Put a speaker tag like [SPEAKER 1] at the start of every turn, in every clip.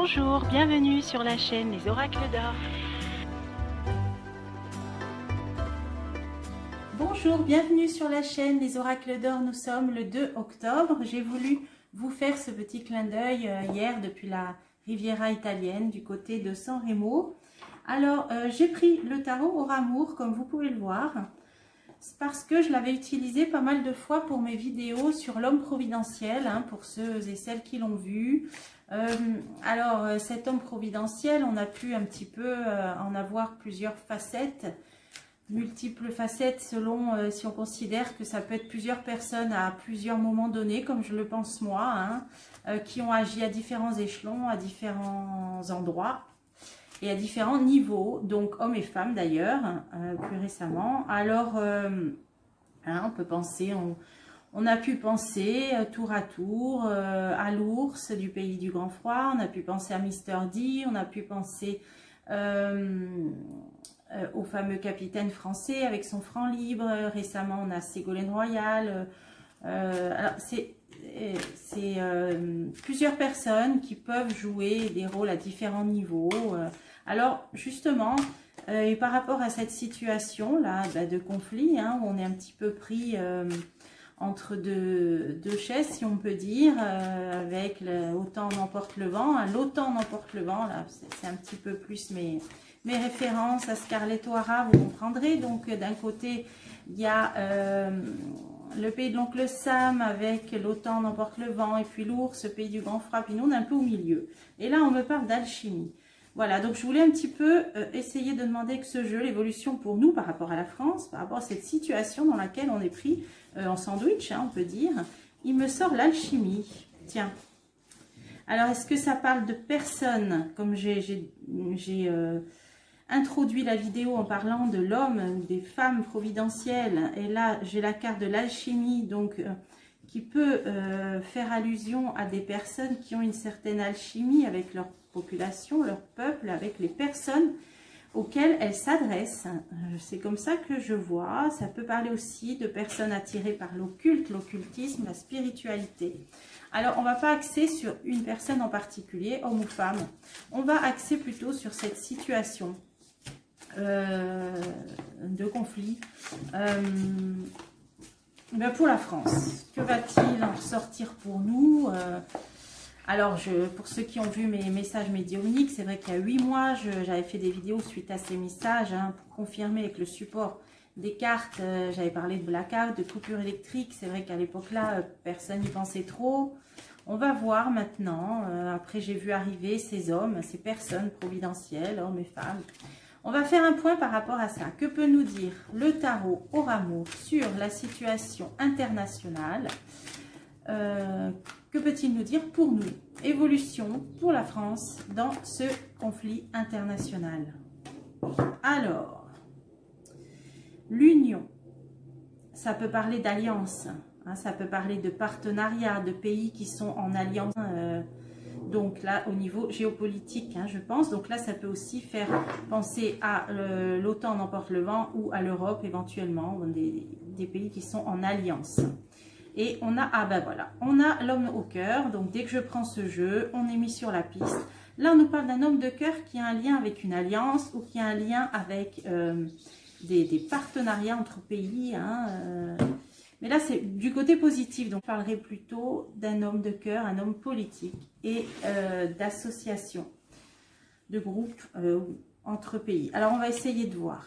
[SPEAKER 1] Bonjour, bienvenue sur la chaîne Les Oracles d'Or.
[SPEAKER 2] Bonjour, bienvenue sur la chaîne Les Oracles d'Or. Nous sommes le 2 octobre. J'ai voulu vous faire ce petit clin d'œil hier depuis la Riviera italienne du côté de San Remo. Alors, j'ai pris le tarot Or Amour, comme vous pouvez le voir, parce que je l'avais utilisé pas mal de fois pour mes vidéos sur l'homme providentiel, pour ceux et celles qui l'ont vu. Alors, cet homme providentiel, on a pu un petit peu en avoir plusieurs facettes, multiples facettes selon si on considère que ça peut être plusieurs personnes à plusieurs moments donnés, comme je le pense moi, qui ont agi à différents échelons, à différents endroits et à différents niveaux, donc hommes et femmes d'ailleurs, plus récemment. Alors, on peut penser, on a pu penser tour à tour à l'ours du pays du grand froid, on a pu penser à Mister D, on a pu penser au fameux capitaine français avec son franc libre. Récemment, on a Ségolène Royal. Alors, c'est plusieurs personnes qui peuvent jouer des rôles à différents niveaux. Alors, justement, et par rapport à cette situation-là de conflit, où on est un petit peu pris entre deux chaises, si on peut dire, avec autant n'emporte le vent. L'autant n'emporte le vent, là, c'est un petit peu plus mes références à Scarlett O'Hara, vous comprendrez. Donc, d'un côté, il y a le pays de l'oncle Sam avec l'autant n'emporte le vent, et puis l'ours, le pays du grand froid, puis nous, on est un peu au milieu. Et là, on me parle d'alchimie. Voilà, donc je voulais un petit peu essayer de demander que ce jeu, l'évolution pour nous par rapport à la France, par rapport à cette situation dans laquelle on est pris en sandwich, on peut dire, il me sort l'alchimie. Tiens, alors est-ce que ça parle de personnes, comme j'ai introduit la vidéo en parlant de l'homme, des femmes providentielles, et là j'ai la carte de l'alchimie, donc qui peut faire allusion à des personnes qui ont une certaine alchimie avec leur population, leur peuple, avec les personnes auxquelles elles s'adressent. C'est comme ça que je vois. Ça peut parler aussi de personnes attirées par l'occulte, l'occultisme, la spiritualité. Alors, on ne va pas axer sur une personne en particulier, homme ou femme. On va axer plutôt sur cette situation de conflit. Pour la France, que va-t-il en ressortir pour nous? Alors, pour ceux qui ont vu mes messages médiumniques, c'est vrai qu'il y a 8 mois, j'avais fait des vidéos suite à ces messages, pour confirmer avec le support des cartes. J'avais parlé de blackout, de coupure électrique. C'est vrai qu'à l'époque-là, personne n'y pensait trop. On va voir maintenant. Après, j'ai vu arriver ces hommes, ces personnes providentielles, hommes et femmes. On va faire un point par rapport à ça. Que peut nous dire le tarot Or Amour sur la situation internationale? Que peut-il nous dire pour nous? Évolution pour la France dans ce conflit international. Alors, l'union, ça peut parler d'alliance, ça peut parler de partenariat, de pays qui sont en alliance. Donc là, au niveau géopolitique, je pense. Donc là, ça peut aussi faire penser à l'OTAN n'emporte le vent ou à l'Europe éventuellement, des pays qui sont en alliance. Et on a, voilà, on a l'homme au cœur. Donc dès que je prends ce jeu, on est mis sur la piste. Là, on nous parle d'un homme de cœur qui a un lien avec une alliance ou qui a un lien avec des partenariats entre pays. Mais là, c'est du côté positif. Donc, je parlerai plutôt d'un homme de cœur, un homme politique et d'association, de groupe entre pays. Alors, on va essayer de voir.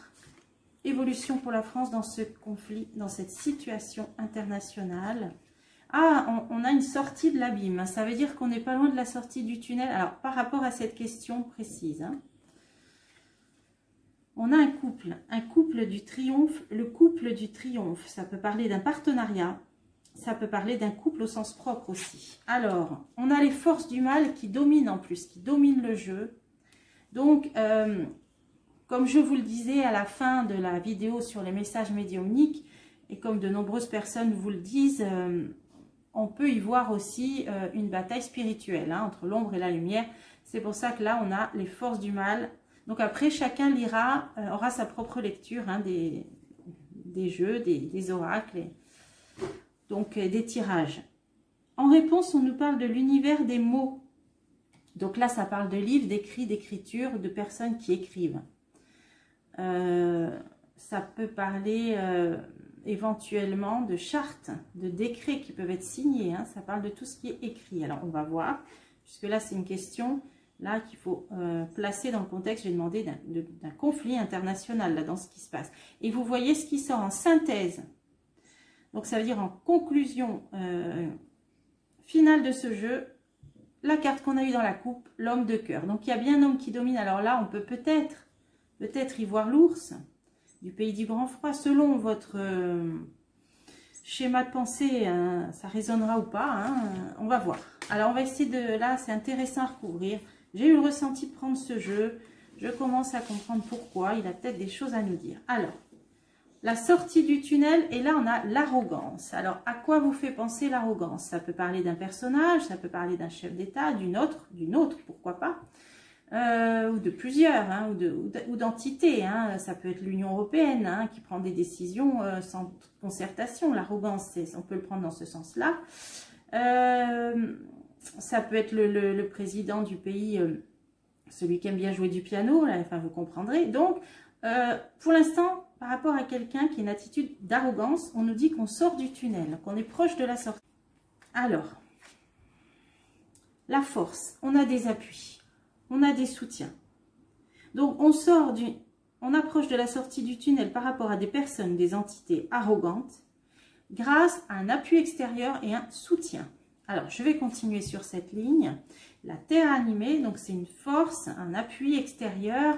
[SPEAKER 2] Évolution pour la France dans ce conflit, dans cette situation internationale. On a une sortie de l'abîme. Ça veut dire qu'on n'est pas loin de la sortie du tunnel. Alors, par rapport à cette question précise, on a un couple du triomphe. Le couple du triomphe, ça peut parler d'un partenariat. Ça peut parler d'un couple au sens propre aussi. Alors, on a les forces du mal qui dominent en plus, qui dominent le jeu. Donc, comme je vous le disais à la fin de la vidéo sur les messages médiumniques, et comme de nombreuses personnes vous le disent, on peut y voir aussi une bataille spirituelle entre l'ombre et la lumière. C'est pour ça que là, on a les forces du mal. Donc après, chacun lira, aura sa propre lecture des jeux, des oracles, donc des tirages. En réponse, on nous parle de l'univers des mots. Donc là, ça parle de livres, d'écrits, d'écriture, de personnes qui écrivent. Ça peut parler éventuellement de chartes, de décrets qui peuvent être signés. Hein. Ça parle de tout ce qui est écrit. Alors, on va voir, puisque là, c'est une question là qu'il faut placer dans le contexte. J'ai demandé d'un conflit international là, dans ce qui se passe. Et vous voyez ce qui sort en synthèse. Donc, ça veut dire en conclusion finale de ce jeu, la carte qu'on a eue dans la coupe, l'homme de cœur. Donc, il y a bien un homme qui domine. Alors là, on peut peut-être y voir l'ours du pays du grand froid. Selon votre schéma de pensée, hein, ça résonnera ou pas. Hein, on va voir. Alors, on va essayer de... Là, c'est intéressant à recouvrir. J'ai eu le ressenti de prendre ce jeu. Je commence à comprendre pourquoi. Il a peut-être des choses à nous dire. Alors, la sortie du tunnel. Et là, on a l'arrogance. Alors, à quoi vous fait penser l'arrogance? Ça peut parler d'un personnage, ça peut parler d'un chef d'État, d'une autre, pourquoi pas. Ou de plusieurs, hein, ou d'entités. Hein. Ça peut être l'Union européenne hein, qui prend des décisions sans concertation. L'arrogance, on peut le prendre dans ce sens-là. Ça peut être le président du pays, celui qui aime bien jouer du piano, là, enfin vous comprendrez. Donc, pour l'instant, par rapport à quelqu'un qui a une attitude d'arrogance, on nous dit qu'on sort du tunnel, qu'on est proche de la sortie. Alors, la force, on a des appuis, on a des soutiens. Donc, on approche de la sortie du tunnel par rapport à des personnes, des entités arrogantes, grâce à un appui extérieur et un soutien. Alors, je vais continuer sur cette ligne. La terre animée, donc c'est une force, un appui extérieur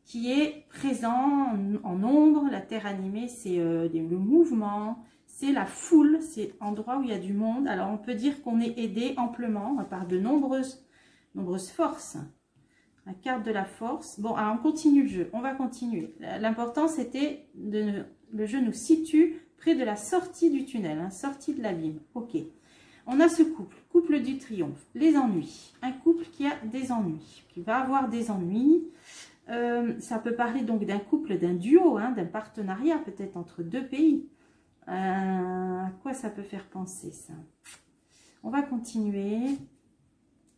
[SPEAKER 2] qui est présent en nombre. La terre animée, c'est le mouvement, c'est la foule, c'est endroit où il y a du monde. Alors, on peut dire qu'on est aidé amplement par de nombreuses forces. La carte de la force. Bon, alors on continue le jeu. On va continuer. L'important, c'était le jeu nous situe près de la sortie du tunnel, hein, sortie de l'abîme. Ok. On a ce couple du triomphe, les ennuis. Un couple qui a des ennuis, qui va avoir des ennuis. Ça peut parler donc d'un couple, d'un duo, hein, d'un partenariat peut-être entre deux pays. À quoi ça peut faire penser ça? On va continuer.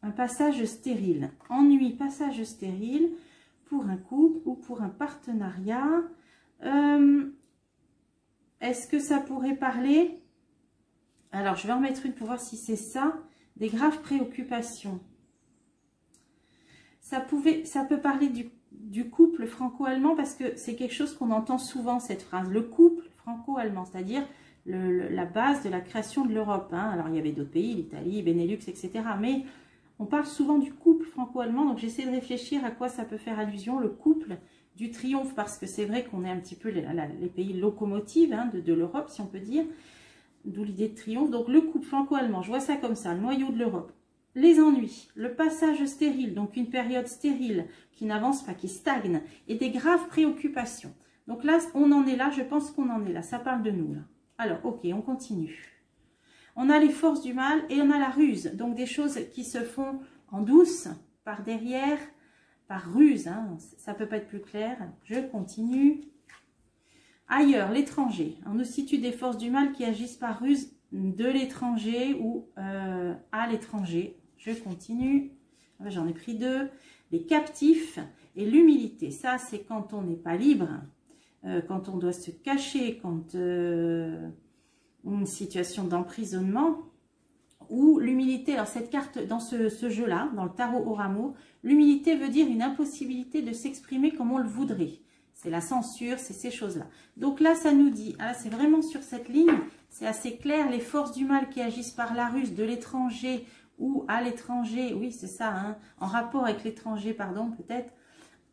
[SPEAKER 2] Un passage stérile. Ennui, passage stérile pour un couple ou pour un partenariat. Est-ce que ça pourrait parler... Alors, je vais en mettre une pour voir si c'est ça. Des graves préoccupations. Ça peut parler du couple franco-allemand parce que c'est quelque chose qu'on entend souvent, cette phrase. Le couple franco-allemand, c'est-à-dire la base de la création de l'Europe. Hein. Alors, il y avait d'autres pays, l'Italie, Benelux, etc. Mais on parle souvent du couple franco-allemand. Donc, j'essaie de réfléchir à quoi ça peut faire allusion, le couple du triomphe. Parce que c'est vrai qu'on est un petit peu les pays locomotives hein, de l'Europe, si on peut dire. D'où l'idée de triomphe. Donc, le couple franco-allemand, je vois ça comme ça, le noyau de l'Europe. Les ennuis, le passage stérile, donc une période stérile qui n'avance pas, qui stagne, et des graves préoccupations. Donc là, on en est là, je pense qu'on en est là, ça parle de nous. Là. Alors, ok, on continue. On a les forces du mal et on a la ruse, donc des choses qui se font en douce, par derrière, par ruse, hein. Ça peut pas être plus clair. Je continue. Ailleurs, l'étranger. On nous situe des forces du mal qui agissent par ruse de l'étranger ou à l'étranger. Je continue. J'en ai pris deux. Les captifs et l'humilité. Ça, c'est quand on n'est pas libre, quand on doit se cacher, quand une situation d'emprisonnement. Ou l'humilité. Alors, cette carte, dans ce jeu-là, dans le tarot Orameau, l'humilité veut dire une impossibilité de s'exprimer comme on le voudrait. C'est la censure, c'est ces choses-là. Donc là, ça nous dit, ah, c'est vraiment sur cette ligne, c'est assez clair, les forces du mal qui agissent par la ruse de l'étranger ou à l'étranger, oui, c'est ça, hein, en rapport avec l'étranger, pardon, peut-être,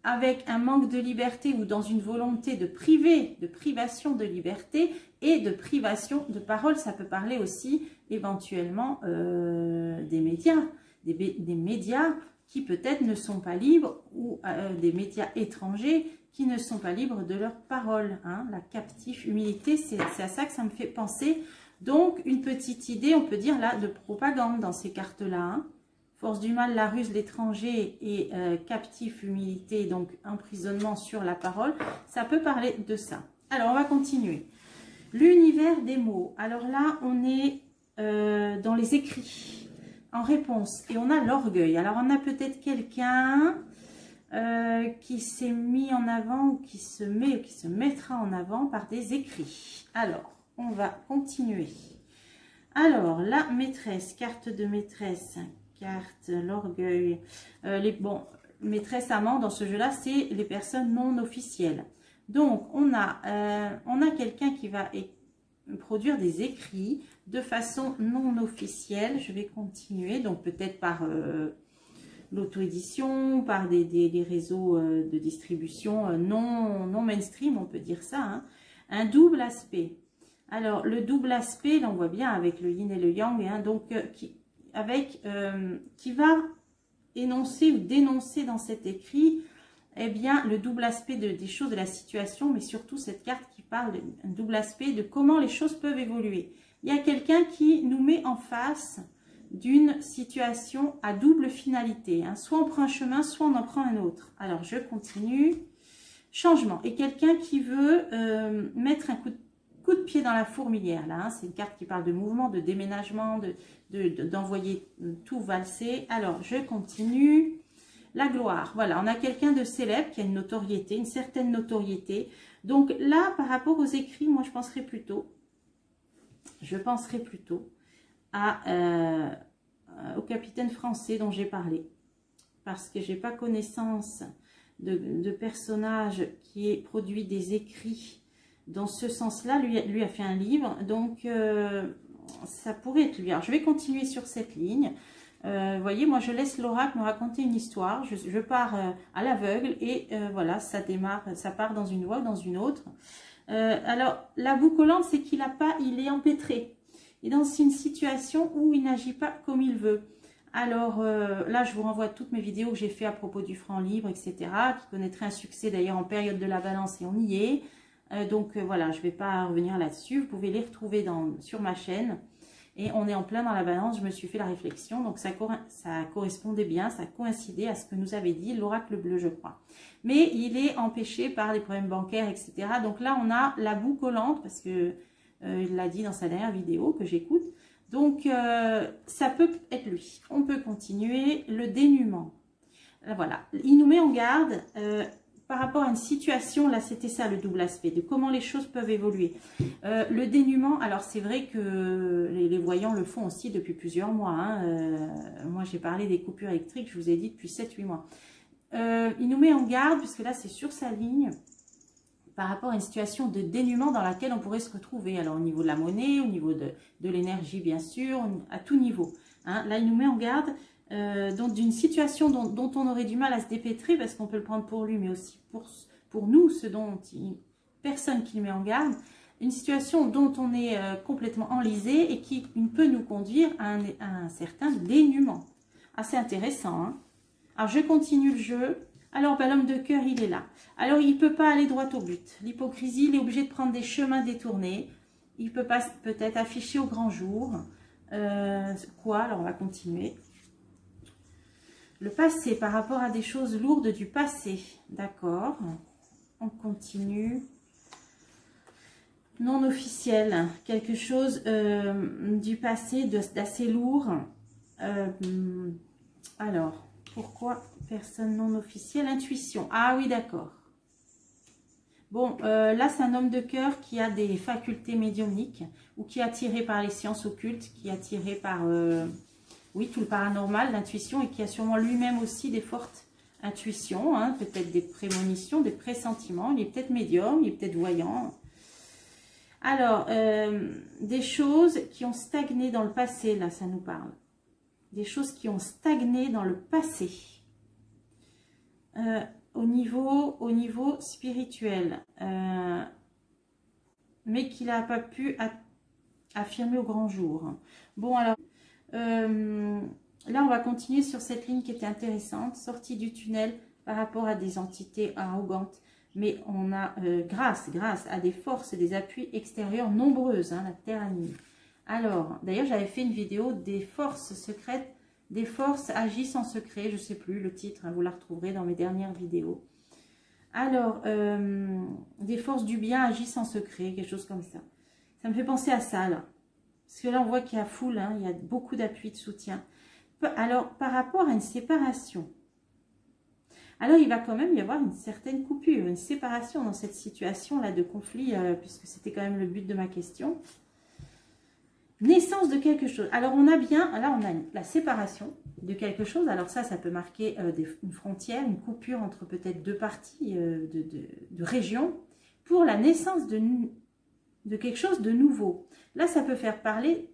[SPEAKER 2] avec un manque de liberté ou dans une volonté de privation de liberté et de privation de parole. Ça peut parler aussi éventuellement des médias, des médias qui peut-être ne sont pas libres ou des médias étrangers qui ne sont pas libres de leur parole. Hein. La captive humilité, c'est à ça que ça me fait penser. Donc, une petite idée, on peut dire là, de propagande dans ces cartes-là. Hein. Force du mal, la ruse, l'étranger et captif, humilité, donc emprisonnement sur la parole. Ça peut parler de ça. Alors, on va continuer. L'univers des mots. Alors là, on est dans les écrits. en réponse. Et on a l'orgueil. Alors, on a peut-être quelqu'un qui s'est mis en avant ou qui se met ou qui se mettra en avant par des écrits. Alors, on va continuer. Alors, la maîtresse, carte de maîtresse, carte, l'orgueil. Bon, maîtresse, amant, dans ce jeu-là, c'est les personnes non officielles. Donc, on a quelqu'un qui va produire des écrits de façon non officielle. Je vais continuer, donc peut-être par l'auto-édition, par des réseaux de distribution non mainstream, on peut dire ça. Hein. Un double aspect. Alors, le double aspect, là on voit bien avec le yin et le yang, hein, donc qui va énoncer ou dénoncer dans cet écrit, eh bien, le double aspect des choses, de la situation, mais surtout cette carte qui parle d'un double aspect de comment les choses peuvent évoluer. Il y a quelqu'un qui nous met en face d'une situation à double finalité. Hein. Soit on prend un chemin, soit on en prend un autre. Alors, je continue. Changement. Et quelqu'un qui veut mettre un coup de pied dans la fourmilière. Là, hein. C'est une carte qui parle de mouvement, de déménagement, d'envoyer tout valser. Alors, je continue. La gloire, voilà, on a quelqu'un de célèbre qui a une notoriété, une certaine notoriété. Donc là, par rapport aux écrits, moi je penserais plutôt au capitaine français dont j'ai parlé. Parce que je n'ai pas connaissance de personnage qui ait produit des écrits dans ce sens-là. Lui a fait un livre, donc ça pourrait être lui. Alors je vais continuer sur cette ligne. Vous voyez, moi je laisse l'oracle me raconter une histoire, je pars à l'aveugle et voilà, ça démarre, ça part dans une voie ou dans une autre. Alors, la boue collante, c'est qu'il il est empêtré. Et dans une situation où il n'agit pas comme il veut. Alors là, je vous renvoie à toutes mes vidéos que j'ai fait à propos du franc libre, etc. Qui connaîtraient un succès d'ailleurs en période de la balance et on y est. Donc voilà, je ne vais pas revenir là-dessus. Vous pouvez les retrouver sur ma chaîne. Et on est en plein dans la balance, je me suis fait la réflexion. Donc ça correspondait bien, ça coïncidait à ce que nous avait dit l'oracle bleu, je crois. Mais il est empêché par des problèmes bancaires, etc. Donc là, on a la boue collante, parce que il l'a dit dans sa dernière vidéo que j'écoute. Donc ça peut être lui. On peut continuer. Le dénuement. Voilà. Il nous met en garde par rapport à une situation. Là, c'était ça le double aspect, de comment les choses peuvent évoluer. Le dénuement, alors c'est vrai que les voyants le font aussi depuis plusieurs mois. Hein. Moi, j'ai parlé des coupures électriques, je vous ai dit, depuis 7-8 mois. Il nous met en garde, puisque là, c'est sur sa ligne, par rapport à une situation de dénuement dans laquelle on pourrait se retrouver. Alors, au niveau de la monnaie, au niveau de l'énergie, bien sûr, à tout niveau. Hein. Là, il nous met en garde donc d'une situation dont on aurait du mal à se dépêtrer, parce qu'on peut le prendre pour lui, mais aussi pour nous, personne qui le met en garde. Une situation dont on est complètement enlisé et qui peut nous conduire à un certain dénuement. Assez intéressant. Hein. Alors, je continue le jeu. Alors, ben, l'homme de cœur, il est là. Alors, il ne peut pas aller droit au but. L'hypocrisie, il est obligé de prendre des chemins détournés. Il ne peut pas peut-être afficher au grand jour. Quoi? Alors, on va continuer. Le passé, par rapport à des choses lourdes du passé. D'accord. On continue. Non officiel. Quelque chose du passé d'assez lourd. Alors, pourquoi personne non officielle? Intuition. Ah oui, d'accord. Bon, là, c'est un homme de cœur qui a des facultés médiumniques ou qui est attiré par les sciences occultes, qui est attiré par, oui, tout le paranormal, l'intuition, et qui a sûrement lui-même aussi des fortes intuitions, hein, peut-être des prémonitions, des pressentiments. Il est peut-être médium, il est peut-être voyant. Alors, des choses qui ont stagné dans le passé, là, ça nous parle. Des choses qui ont stagné dans le passé. Au niveau spirituel. Mais qu'il n'a pas pu affirmer au grand jour. Bon, alors, là, on va continuer sur cette ligne qui était intéressante. Sortie du tunnel par rapport à des entités arrogantes. Mais on a, grâce à des forces et des appuis extérieurs nombreuses, hein, la Terre anime. Alors, d'ailleurs, j'avais fait une vidéo des forces secrètes, des forces agissent en secret, je ne sais plus le titre, hein, vous la retrouverez dans mes dernières vidéos. Alors, des forces du bien agissent en secret, quelque chose comme ça. Ça me fait penser à ça, là. Parce que là, on voit qu'il y a foule, hein, il y a beaucoup d'appui, de soutien. Alors, par rapport à une séparation, alors il va quand même y avoir une certaine coupure, une séparation dans cette situation-là de conflit, puisque c'était quand même le but de ma question. Naissance de quelque chose. Alors, on a bien, là, on a la séparation de quelque chose. Alors ça peut marquer une frontière, une coupure entre peut-être deux parties de régions pour la naissance de quelque chose de nouveau. Là, ça peut faire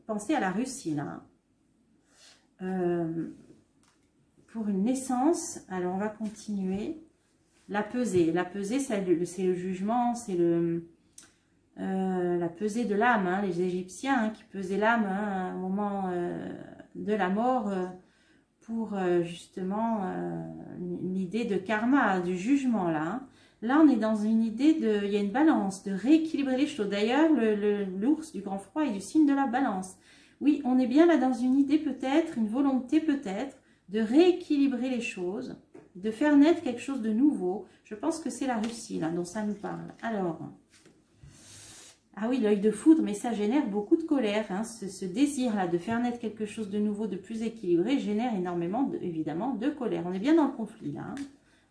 [SPEAKER 2] penser à la Russie, là. Pour une naissance, alors on va continuer. La pesée, c'est le jugement, c'est la pesée de l'âme, hein, les Égyptiens qui pesaient l'âme au moment de la mort pour justement une idée de karma, du jugement là. Hein. Là, on est dans une idée il y a une balance, de rééquilibrer les choses. D'ailleurs, l'ours du grand froid est du signe de la balance. Oui, on est bien là dans une idée peut-être, une volonté peut-être, de rééquilibrer les choses, de faire naître quelque chose de nouveau. Je pense que c'est la Russie là dont ça nous parle. Alors... Ah oui, l'œil de foudre, mais ça génère beaucoup de colère. Hein. Ce désir-là de faire naître quelque chose de nouveau, de plus équilibré, génère énormément, évidemment, de colère. On est bien dans le conflit, là. Hein.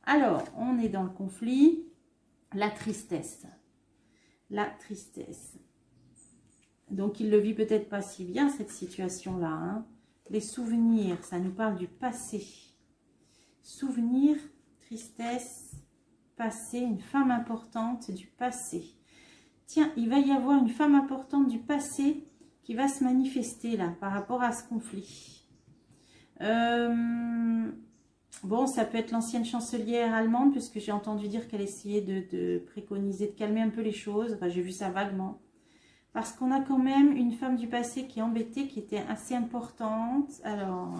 [SPEAKER 2] Alors, on est dans le conflit. La tristesse. La tristesse. Donc, il ne le vit peut-être pas si bien, cette situation-là. Hein. Les souvenirs, ça nous parle du passé. Souvenirs, tristesse, passé, une femme importante du passé. Tiens, il va y avoir une femme importante du passé qui va se manifester là, par rapport à ce conflit. Bon, ça peut être l'ancienne chancelière allemande, puisque j'ai entendu dire qu'elle essayait de préconiser, de calmer un peu les choses. Enfin, j'ai vu ça vaguement. Parce qu'on a quand même une femme du passé qui est embêtée, qui était assez importante. Alors,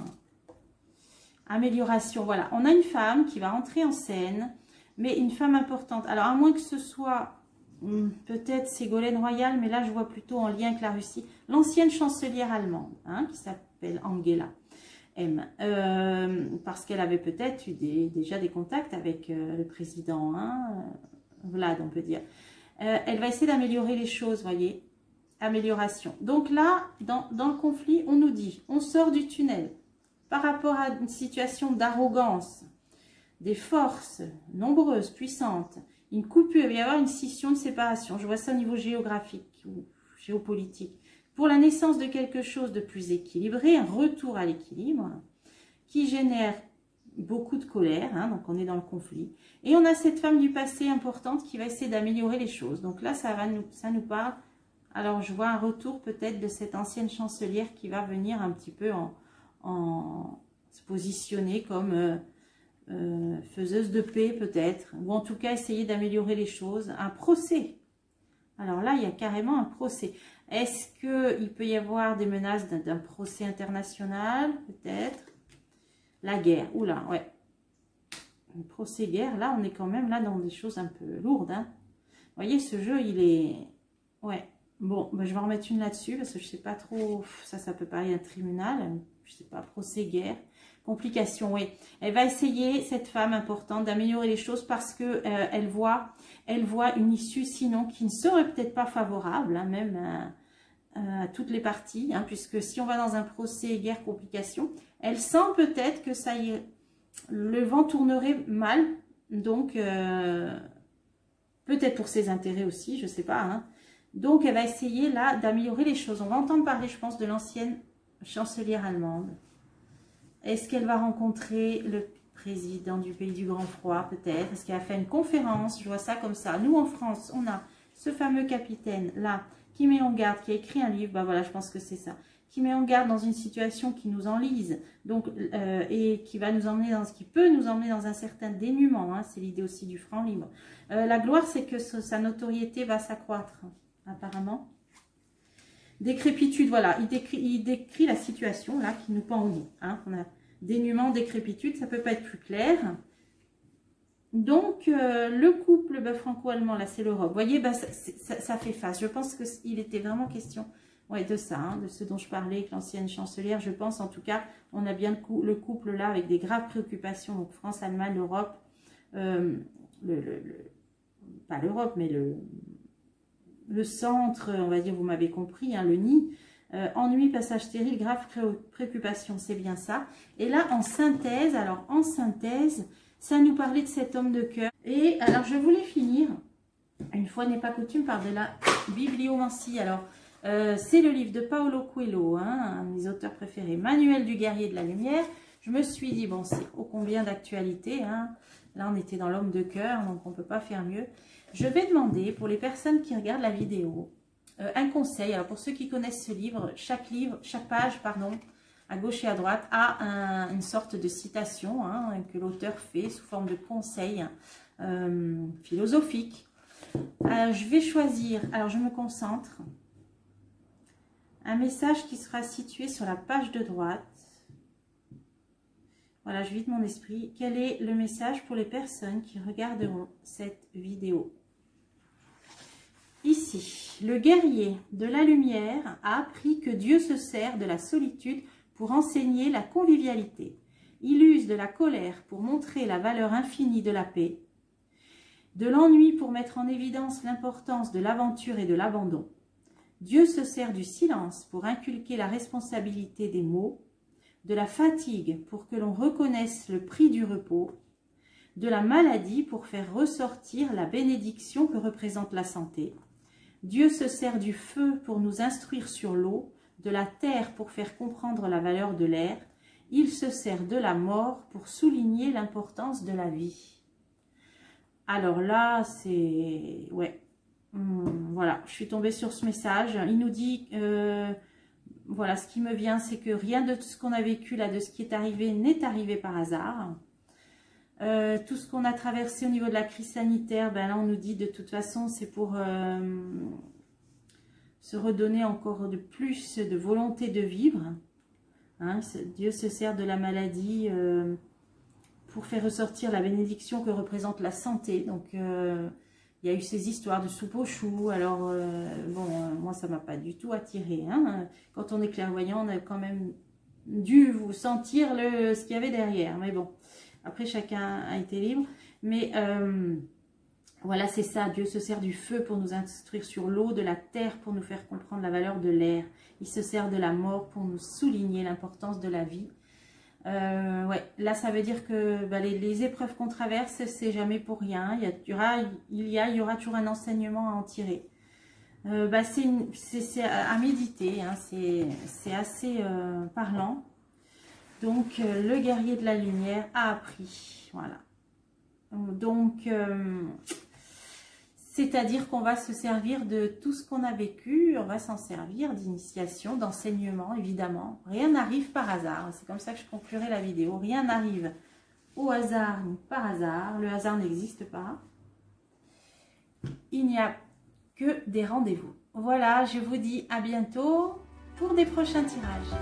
[SPEAKER 2] amélioration, voilà. On a une femme qui va entrer en scène, mais une femme importante. Alors, à moins que ce soit... peut-être Ségolène Royal, mais là je vois plutôt en lien avec la Russie. L'ancienne chancelière allemande, hein, qui s'appelle Angela M. Parce qu'elle avait peut-être eu déjà des contacts avec le président, hein, Vlad, on peut dire. Elle va essayer d'améliorer les choses, voyez. Amélioration. Donc là, dans le conflit, on nous dit, on sort du tunnel. Par rapport à une situation d'arrogance, des forces nombreuses, puissantes, une coupure, il va y avoir une scission, une séparation. Je vois ça au niveau géographique ou géopolitique. Pour la naissance de quelque chose de plus équilibré, un retour à l'équilibre qui génère beaucoup de colère, hein, donc on est dans le conflit. Et on a cette femme du passé importante qui va essayer d'améliorer les choses. Donc là, ça nous parle. Alors, je vois un retour peut-être de cette ancienne chancelière qui va venir un petit peu se positionner comme... faiseuse de paix peut-être, ou en tout cas essayer d'améliorer les choses, un procès. Alors là, il y a carrément un procès. Est-ce qu'il peut y avoir des menaces d'un procès international, peut-être? La guerre, oula, ouais. Un procès-guerre, là, on est quand même là dans des choses un peu lourdes. Hein. Vous voyez, ce jeu, il est... Ouais, bon, ben, je vais en remettre une là-dessus, parce que je sais pas trop... Ça peut parler d'un tribunal, je sais pas, procès-guerre. Complication, oui. Elle va essayer, cette femme importante, d'améliorer les choses parce que elle voit une issue sinon qui ne serait peut-être pas favorable, hein, même à toutes les parties, hein, puisque si on va dans un procès, guerre, complication, elle sent peut-être que ça y est, le vent tournerait mal, donc peut-être pour ses intérêts aussi, je ne sais pas. Hein. Donc elle va essayer là d'améliorer les choses. On va entendre parler, je pense, de l'ancienne chancelière allemande. Est-ce qu'elle va rencontrer le président du pays du grand froid, peut-être? Est-ce qu'elle a fait une conférence? Je vois ça comme ça. Nous, en France, on a ce fameux capitaine-là qui met en garde, qui a écrit un livre, bah voilà, je pense que c'est ça, qui met en garde dans une situation qui nous enlise, donc, et qui va nous emmener dans ce qui peut nous emmener dans un certain dénuement. Hein, c'est l'idée aussi du franc libre. La gloire, c'est que sa notoriété va s'accroître, apparemment. Décrépitude, voilà, il décrit la situation là qui nous pend au nez. Hein. On a dénuement, décrépitude, ça peut pas être plus clair. Donc, le couple franco-allemand, là, c'est l'Europe. Vous voyez, bah, ça fait face. Je pense qu'il était vraiment question de ça, hein, de ce dont je parlais avec l'ancienne chancelière. Je pense, en tout cas, on a bien le couple là avec des graves préoccupations. Donc, France, Allemagne, l'Europe. Pas l'Europe, mais le centre, on va dire, vous m'avez compris, hein, le nid, ennui, passage stérile, grave préoccupation, c'est bien ça. Et là, en synthèse, alors en synthèse, ça nous parlait de cet homme de cœur. Et alors, je voulais finir, une fois n'est pas coutume, par de la bibliomancie. Alors, c'est le livre de Paulo Coelho, hein, un de mes auteurs préférés, Manuel du guerrier de la lumière. Je me suis dit, bon, c'est ô combien d'actualité, hein. Là, on était dans l'homme de cœur, donc on ne peut pas faire mieux. Je vais demander, pour les personnes qui regardent la vidéo, un conseil. Alors, pour ceux qui connaissent ce livre, chaque page, pardon, à gauche et à droite, a une sorte de citation, hein, que l'auteur fait sous forme de conseil philosophique. Je vais choisir, alors je me concentre, un message qui sera situé sur la page de droite. Voilà, je vide mon esprit. Quel est le message pour les personnes qui regarderont cette vidéo? Ici, le guerrier de la lumière a appris que Dieu se sert de la solitude pour enseigner la convivialité. Il use de la colère pour montrer la valeur infinie de la paix, de l'ennui pour mettre en évidence l'importance de l'aventure et de l'abandon. Dieu se sert du silence pour inculquer la responsabilité des mots, de la fatigue pour que l'on reconnaisse le prix du repos, de la maladie pour faire ressortir la bénédiction que représente la santé. Dieu se sert du feu pour nous instruire sur l'eau, de la terre pour faire comprendre la valeur de l'air. Il se sert de la mort pour souligner l'importance de la vie. Alors là, c'est... ouais. Voilà, je suis tombée sur ce message. Il nous dit... voilà, ce qui me vient, c'est que rien de tout ce qu'on a vécu là, de ce qui est arrivé, n'est arrivé par hasard. Tout ce qu'on a traversé au niveau de la crise sanitaire, ben là on nous dit de toute façon c'est pour se redonner encore de plus de volonté de vivre. Hein, Dieu se sert de la maladie pour faire ressortir la bénédiction que représente la santé. Donc il y a eu ces histoires de soupe aux choux. Alors bon, moi ça m'a pas du tout attiré. Hein. Quand on est clairvoyant, on a quand même dû vous sentir ce qu'il y avait derrière. Mais bon. Après, chacun a été libre. Mais voilà, c'est ça. Dieu se sert du feu pour nous instruire sur l'eau, de la terre pour nous faire comprendre la valeur de l'air. Il se sert de la mort pour nous souligner l'importance de la vie. Ouais, là, ça veut dire que bah, les épreuves qu'on traverse, c'est jamais pour rien. Il y aura toujours un enseignement à en tirer. Bah, c'est à méditer. Hein, c'est assez parlant. Donc, le guerrier de la lumière a appris, voilà. Donc, c'est-à-dire qu'on va se servir de tout ce qu'on a vécu, on va s'en servir d'initiation, d'enseignement, évidemment. Rien n'arrive par hasard, c'est comme ça que je conclurai la vidéo. Rien n'arrive au hasard ni par hasard, le hasard n'existe pas. Il n'y a que des rendez-vous. Voilà, je vous dis à bientôt pour des prochains tirages.